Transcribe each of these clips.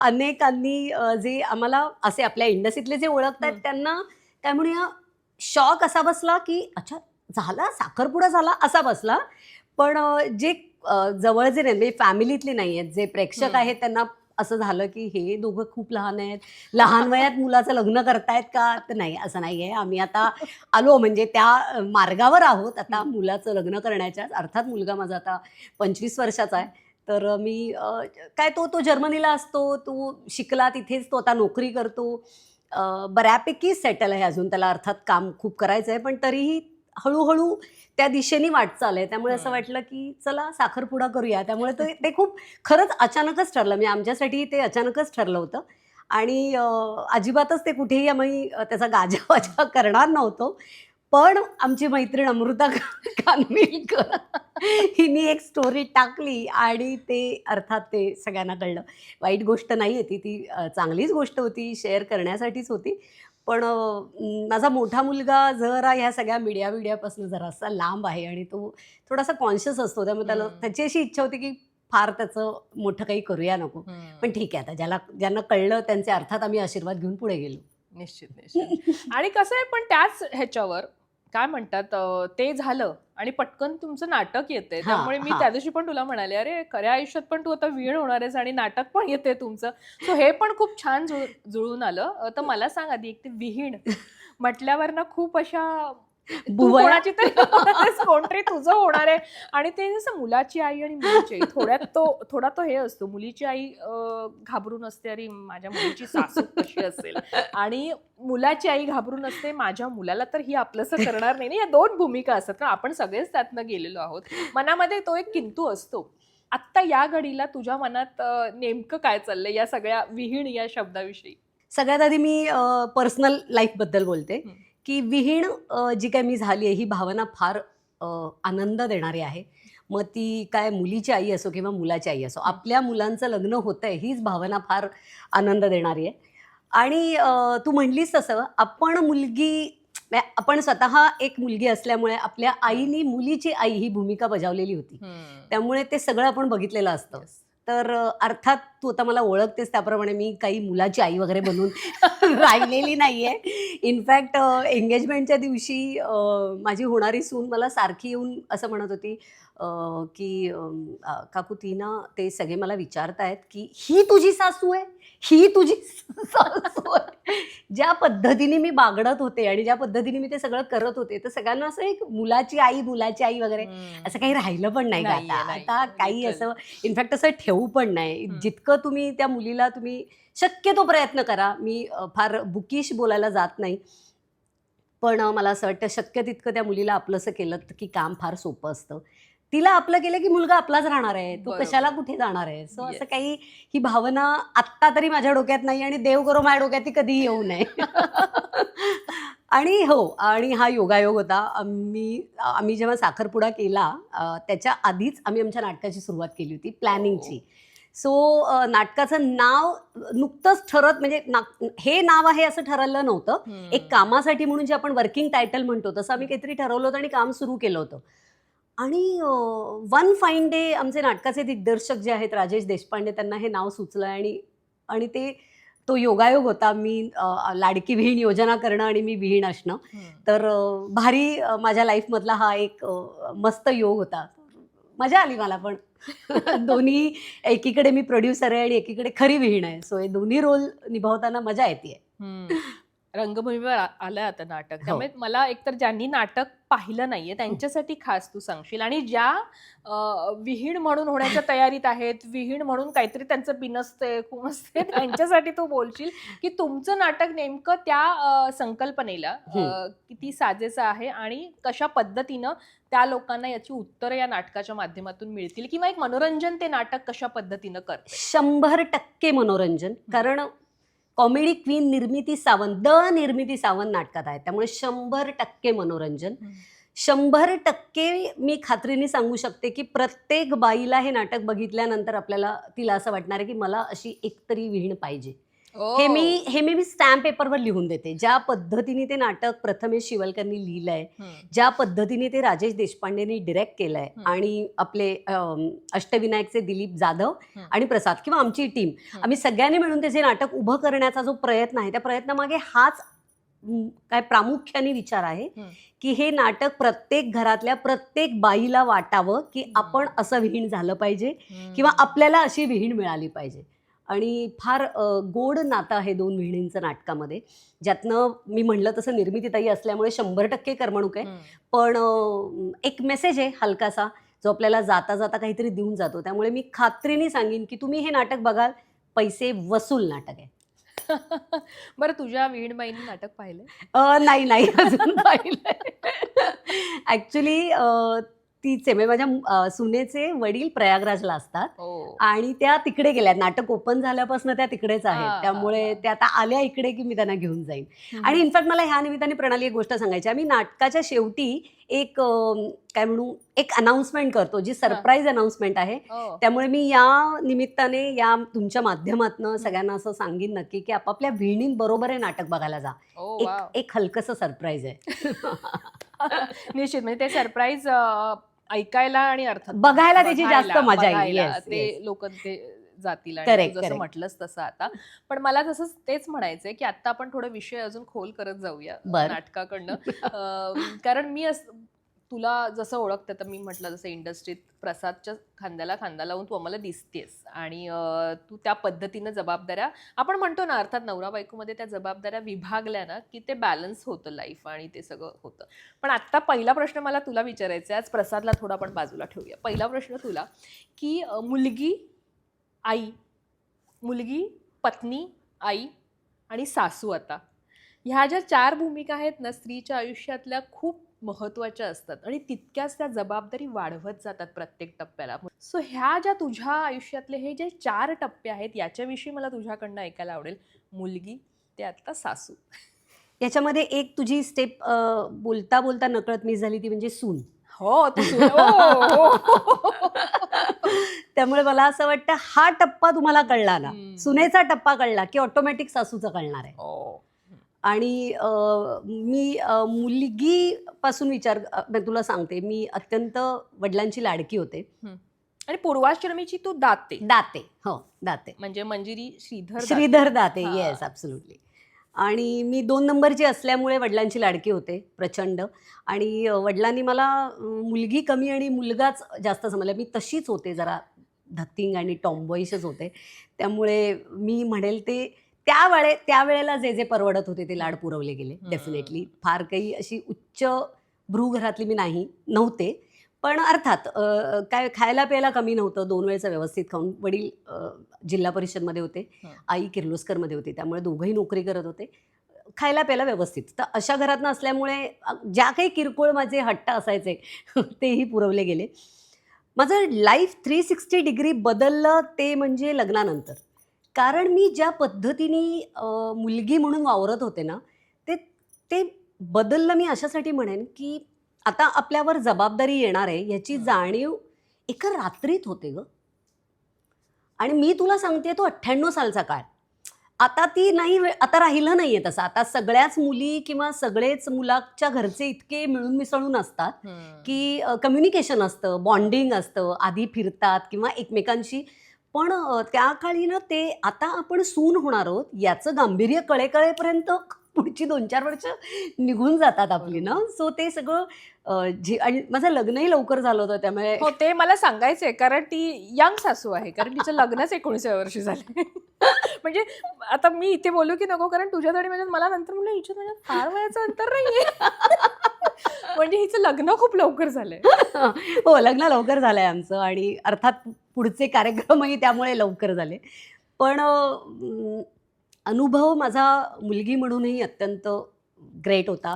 अनेकांनी जे आम्हाला असे आपल्या इंडस्ट्रीतले जे ओळखतात त्यांना काय म्हणूया शॉक असा बसला की अच्छा झाला साखरपुडा झाला असा बसला. पण जे जवळचे नाही म्हणजे फॅमिलीतले नाही आहेत जे प्रेक्षक आहेत त्यांना असं झालं की हे दोघं खूप लहान आहेत, लहान वयात मुलाचं लग्न करतायत का? तर नाही असं नाही आहे. आम्ही आता आलो म्हणजे त्या मार्गावर आहोत आता मुलाचं लग्न करण्याच्या. अर्थात मुलगा माझा आता 25 वर्षाचा आहे. तर मी काय तो तो जर्मनीला असतो, तो शिकला तिथेच, तो आता नोकरी करतो. बऱ्यापैकी सेटल आहे अजून त्याला अर्थात काम खूप करायचं आहे, पण तरीही हळू त्या दिशेने वाटचाल आहे. त्यामुळे असं वाटलं की चला साखरपुडा करूया. त्यामुळे ते ते खूप खरंच अचानकच ठरलं. म्हणजे आमच्यासाठी ते अचानकच ठरलं होतं आणि अजिबातच ते कुठेही आम्ही त्याचा गाजावाजा करणार नव्हतो. पण आमची मैत्रीण अमृता कानविलकर हिने एक स्टोरी टाकली आणि ते अर्थात ते सगळ्यांना कळलं. वाईट गोष्ट नाही आहे ती, ती चांगलीच गोष्ट होती, शेअर करण्यासाठीच होती. पण माझा मोठा मुलगा जरा ह्या सगळ्या मीडियापासून जरासा लांब आहे आणि तो थोडासा कॉन्शियस असतो. त्यामुळे त्याला त्याची अशी इच्छा होती की फार त्याचं मोठं काही करूया नको. पण ठीक आहे आता ज्यांना कळलं त्यांचे अर्थात आम्ही आशीर्वाद घेऊन पुढे गेलो. निश्चित, निश्चित. आणि कसं आहे पण त्याच ह्याच्यावर काय म्हणतात ते झालं आणि पटकन तुमचं नाटक येतंय. हां, त्यामुळे मी हां. त्या दिवशी पण तुला म्हणाले, "अरे, खऱ्या आयुष्यात पण तू आता वीण होणार आहेस आणि नाटक पण येतंय तुमचं." सो हे पण खूप छान जुळून आलं. तर मला सांग आधी एक ते विहीण म्हटल्यावर ना खूप अशा तू बुवया कोणाची तरी होणार आहेस, कोणतरी तुझं होणार आहे आणि ते जसं मुलाची आई आणि मुलीची आई थोडा तो हे असतो. मुलीची आई घाबरून असते, "अरे, माझ्या मुलीची सासू कशी असेल?" आणि मुलाची आई घाबरून असते, "माझ्या मुलाला तर ही आपलंसं करणार नाही." या 2 भूमिका असतात. कारण आपण सगळेच त्यातनं गेलेलो आहोत. मनामध्ये तो एक किंतु असतो. आत्ता या घडीला तुझ्या मनात नेमकं काय चाललंय या सगळ्या विहीण या शब्दाविषयी? सगळ्यात आधी मी पर्सनल लाईफबद्दल बोलते, हं. की विहीण जी काही मी झाली आहे, ही भावना फार अ, आनंद देणारी आहे. मग ती काय मुलीची आई असो किंवा मुलाची आई असो, हं. आपल्या मुलांचं लग्न होतंय हीच भावना फार आनंद देणारी आहे. आणि तू म्हणलीस तसं आपण आपण स्वतः एक मुलगी असल्यामुळे आपल्या आईनी मुलीची आई ही भूमिका बजावलेली होती. हं. त्यामुळे ते सगळं आपण बघितलेलं असतं. येस. तर अर्थात तू आता मला ओळखतेस त्याप्रमाणे मी काही मुलाची आई वगैरे बनून राहिलेली नाहीये. इनफॅक्ट एंगेजमेंटच्या दिवशी माझी होणारी सून मला सारखी येऊन असं म्हणत होती अ, की "काकू ती ना ते सगळे मला विचारतायत की ही तुझी सासू आहे? ही तुझी सासू आहे?" ज्या पद्धतीने मी बागडत होते आणि ज्या पद्धतीने मी ते सगळं करत होते, तर सगळ्यांना असं एक मुलाची आई वगैरे असं काही राहिलं पण नाही का आता. नाहीये, आता नाहीये. काही लिटरली. असं इनफॅक्ट असं ठेवू पण नाही. जितकं तुम्ही त्या मुलीला शक्य तो प्रयत्न करा. मी फार बुकिश बोलायला जात नाही. पण मला असं वाटतं शक्य तितकं त्या मुलीला आपलंसं केलं की काम फार सोपं असतं. तिला आपलं केलं की मुलगा आपलाच राहणार आहे. तो कशाला बरोबर. कुठे जाणार आहे. सो असं येस. काही ही भावना आत्ता तरी माझ्या डोक्यात नाही आणि देव करो माझ्या डोक्यात ती कधीही येऊ नये. आणि हो आणि हा योगायोग होता. आम्ही जेव्हा साखरपुडा केला त्याच्या आधीच आम्ही आमच्या नाटकाची सुरुवात केली होती हो. प्लॅनिंगची. सो नाटकाचं नाव नुकतंच ठरत म्हणजे हे नाव आहे असं ठरवलं नव्हतं. एक हं. कामासाठी म्हणून जे आपण वर्किंग टायटल म्हणतो तसं आम्ही काहीतरी ठरवलं होतं आणि काम सुरू केलं होतं. आणि वन फाईन डे आमचे नाटकाचे दिग्दर्शक जे आहेत राजेश देशपांडे त्यांना हे नाव सुचलं आणि आणि तो योगायोग होता. लाडकी विहीण योजना करणं आणि मी विहीण असणं. हं. तर भारी माझ्या लाईफमधला हा एक मस्त योग होता. मजा आली मला पण. दोन्ही एकीकडे मी प्रोड्युसर आहे आणि एकीकडे खरी विहीण आहे. सो हे दोन्ही रोल निभावताना मजा येतीये. हं. रंगभूमीवर आलंय आता नाटक. हो. त्यामुळे मला एकतर ज्यांनी नाटक पाहिलं नाहीये त्यांच्यासाठी खास तू सांगशील आणि ज्या विहीण म्हणून होण्याच्या तयारीत आहेत, विहीण म्हणून काहीतरी त्यांचं बिनसतंय, खुमसतंय त्यांच्यासाठी तू बोलशील, की तुमचं नाटक नेमकं त्या संकल्पनेला हं. किती साजेसं आहे आणि कशा पद्धतीनं त्या लोकांना याची उत्तरं या नाटकाच्या माध्यमातून मिळतील किंवा एक मनोरंजन ते नाटक कशा पद्धतीनं करतंय? 100% मनोरंजन. कारण कॉमेडी क्वीन निर्मिती सावंत, निर्मिती सावंत नाटकात आहे. त्यामुळे 100% मनोरंजन. 100% मी खात्रीने सांगू शकते, की प्रत्येक बाईला हे नाटक बघितल्यानंतर तिला असं वाटणार आहे, की मला अशी एकतरी विहीण पाहिजे. हे मी स्टॅम्प पेपरवर लिहून देते. ज्या पद्धतीने ते नाटक प्रथमेश शिवलकरनी लिहिलंय, ज्या पद्धतीने ते राजेश देशपांडेनी डिरेक्ट केलंय आणि आपले अष्टविनायकचे दिलीप जाधव आणि प्रसाद किंवा आमची टीम, आम्ही सगळ्यांनी मिळून त्याचे नाटक उभं करण्याचा जो प्रयत्न आहे, त्या प्रयत्नामागे हाच काय प्रामुख्याने विचार आहे की हे नाटक प्रत्येक घरातल्या प्रत्येक बाईला वाटावं की आपण असं विहीण झालं पाहिजे किंवा आपल्याला अशी विहीण मिळाली पाहिजे. आणि फार गोड नातं आहे दोन विहिणींचं नाटकामध्ये, ज्यातनं मी म्हणलं तसं निर्मितीताई असल्यामुळे 100% करमणूक आहे, पण एक मेसेज आहे हलकासा जो आपल्याला जाता जाता काहीतरी देऊन जातो. त्यामुळे मी खात्रीने सांगेन की तुम्ही हे नाटक बघाल, पैसे वसूल नाटक आहे. बरं, तुझ्या विहीणबाईंनी नाटक पाहिलंय? नाही अजून पाहिलंय. ऍक्च्युली तीचे म्हणजे माझ्या सुनेचे वडील प्रयागराजला असतात आणि त्या तिकडे गेल्या. नाटक ओपन झाल्यापासून त्या तिकडेच आहेत, त्यामुळे त्या आता आल्या इकडे की मी त्यांना घेऊन जाईन. आणि इनफॅक्ट मला ह्या निमित्ताने प्रणाली एक गोष्ट सांगायची. आम्ही नाटकाच्या शेवटी एक काय म्हणू एक अनाउन्समेंट करतो, जी सरप्राईज अनाउन्समेंट आहे. त्यामुळे मी या निमित्ताने या तुमच्या माध्यमातून सगळ्यांना असं सांगेन नक्की की आपापल्या विहिणींबरोबर हे नाटक बघायला जा. एक हलकंसं सरप्राईज आहे. निश्चित, म्हणजे ते सरप्राईज ऐकायला आणि अर्थात बघायला त्याची जास्त मजा येईल. ते लोक ते जातील आणि जसं म्हटलंच तसं. आता पण मला जसं तेच म्हणायचंय की आता आपण थोडा विषय अजून खोल करत जाऊया नाटकाकडनं. कारण मी तुला जसं ओळखते, तर मी म्हटलं जसं इंडस्ट्रीत प्रसादच्या खांद्याला खांदा लावून तू आम्हाला दिसतेस आणि तू त्या पद्धतीनं जबाबदाऱ्या, आपण म्हणतो ना अर्थात नवरा बायकोमध्ये त्या जबाबदाऱ्या विभागल्या ना की ते बॅलन्स होतं लाईफ आणि ते सगळं होतं. पण आत्ता पहिला प्रश्न मला तुला विचारायचा आहे, आज प्रसादला थोडा आपण बाजूला ठेवूया. पहिला प्रश्न तुला की मुलगी, आई, मुलगी, पत्नी, आई आणि सासू, आता ह्या ज्या 4 भूमिका आहेत ना स्त्रीच्या आयुष्यातल्या, खूप महत्त्वाच्या असतात आणि तितक्याच त्या जबाबदारी वाढवत जातात प्रत्येक टप्प्याला. सो ह्या ज्या तुझ्या आयुष्यातले हे जे 4 टप्पे आहेत याच्याविषयी मला तुझ्याकडनं ऐकायला आवडेल. मुलगी ते आता सासू. याच्यामध्ये एक तुझी स्टेप बोलता बोलता नकळत मिस झाली, ती म्हणजे सून. हो, त्यामुळे मला असं वाटतं हा टप्पा तुम्हाला कळला ना, सुनेचा टप्पा कळला की ऑटोमॅटिक सासूचा कळणार आहे. आणि मी मुलगीपासून तुला सांगते, मी अत्यंत वडिलांची लाडकी होते. आणि पूर्वाश्रमीची तू दाते. हो, दाते म्हणजे मंजिरी श्रीधर दाते. Yes, absolutely. आणि मी 2 नंबरची असल्यामुळे वडिलांची लाडकी होते प्रचंड. आणि वडिलांनी मला मुलगी कमी आणि मुलगाच जास्त समजला. मी तशीच होते, जरा धत्तिंग आणि टॉमबॉईशच होते. त्यामुळे मी म्हणेल ते त्यावेळेला जे परवडत होते ते लाड पुरवले गेले. डेफिनेटली फार काही अशी उच्च भ्रूघरातली मी नव्हते. पण अर्थात काय खायला प्यायला कमी नव्हतं, 2 वेळेचं व्यवस्थित खाऊन. वडील जिल्हा परिषदमध्ये होते, आई किर्लोस्करमध्ये होती, त्यामुळे दोघंही नोकरी करत होते. खायला प्यायला व्यवस्थित. तर अशा घरातनं असल्यामुळे ज्या काही किरकोळ माझे हट्ट असायचे तेही पुरवले गेले. माझं लाईफ 360 डिग्री बदललं ते म्हणजे लग्नानंतर. कारण मी ज्या पद्धतीने मुलगी म्हणून वावरत होते ना, ते बदललं. मी अशासाठी म्हणेन की आता आपल्यावर जबाबदारी येणार आहे याची जाणीव एका रात्रीत होते ग. आणि मी तुला सांगते, तो 98 सालचा काळ. आता ती नाही, आता राहिलं नाहीये तसं. आता सगळ्याच मुली किंवा सगळेच मुलाच्या घरचे इतके मिळून मिसळून असतात की कम्युनिकेशन असतं, बॉन्डिंग असतं, आधी फिरतात किंवा एकमेकांशी. पण त्या काळी ना, ते आता आपण सून होणार आहोत याचं गांभीर्य कळेपर्यंत पुढची 2-4 वर्ष निघून जातात आपली ना. सो ते सगळं आणि माझं लग्नही लवकर झालं होतं, त्यामुळे हो, ते मला सांगायचंय. कारण ती यंग सासू आहे, कारण तिचं लग्नच 19व्या वर्षी झालं. म्हणजे आता मी इथे बोलू की नको, कारण तुझ्यात आणि माझ्यात, मला नंतर म्हणलं हिच्यात म्हणजे फार वयाचं अंतर नाहीये. म्हणजे हिचं लग्न खूप लवकर झालंय. हो, लग्न लवकर झालंय आमचं आणि अर्थात पुढचे कार्यक्रमही त्यामुळे लवकर झाले. पण अनुभव माझा मुलगी म्हणूनही अत्यंत ग्रेट होता.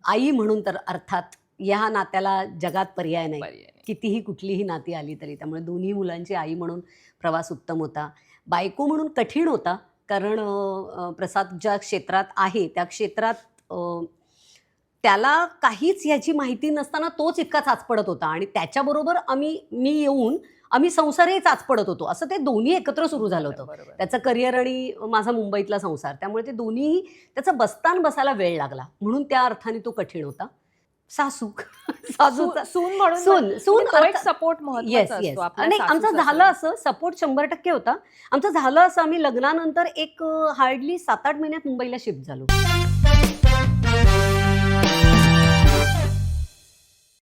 आई म्हणून तर अर्थात या नात्याला जगात पर्याय नाही, कितीही कुठलीही नाती आली तरी. त्यामुळे दोन्ही मुलांची आई म्हणून प्रवास उत्तम होता. बायको म्हणून कठीण होता, कारण प्रसाद ज्या क्षेत्रात आहे त्या क्षेत्रात त्याला काहीच ह्याची माहिती नसताना तोच इतका चाचपडत होता. आणि त्याच्याबरोबर मी येऊन आम्ही संसारही चाचपडत होतो. असं ते दोन्ही एकत्र सुरू झालं होतं. बरोबर. त्याचं करिअर आणि माझा मुंबईतला संसार. त्यामुळे ते दोन्ही त्याचं बस्तान बसायला वेळ लागला. म्हणून त्या अर्थाने तो कठीण होता. सासू सासूचा सून म्हणून सून तो एक अर्थ- सपोर्ट येस महत्त्वाचा येस असतो आपल्या आणि आमचं सासू-सासऱ्यांना. झालं असं सपोर्ट 100% होता. आमचं झालं असं आम्ही लग्नानंतर एक हार्डली 7-8 महिन्यात मुंबईला शिफ्ट झालो.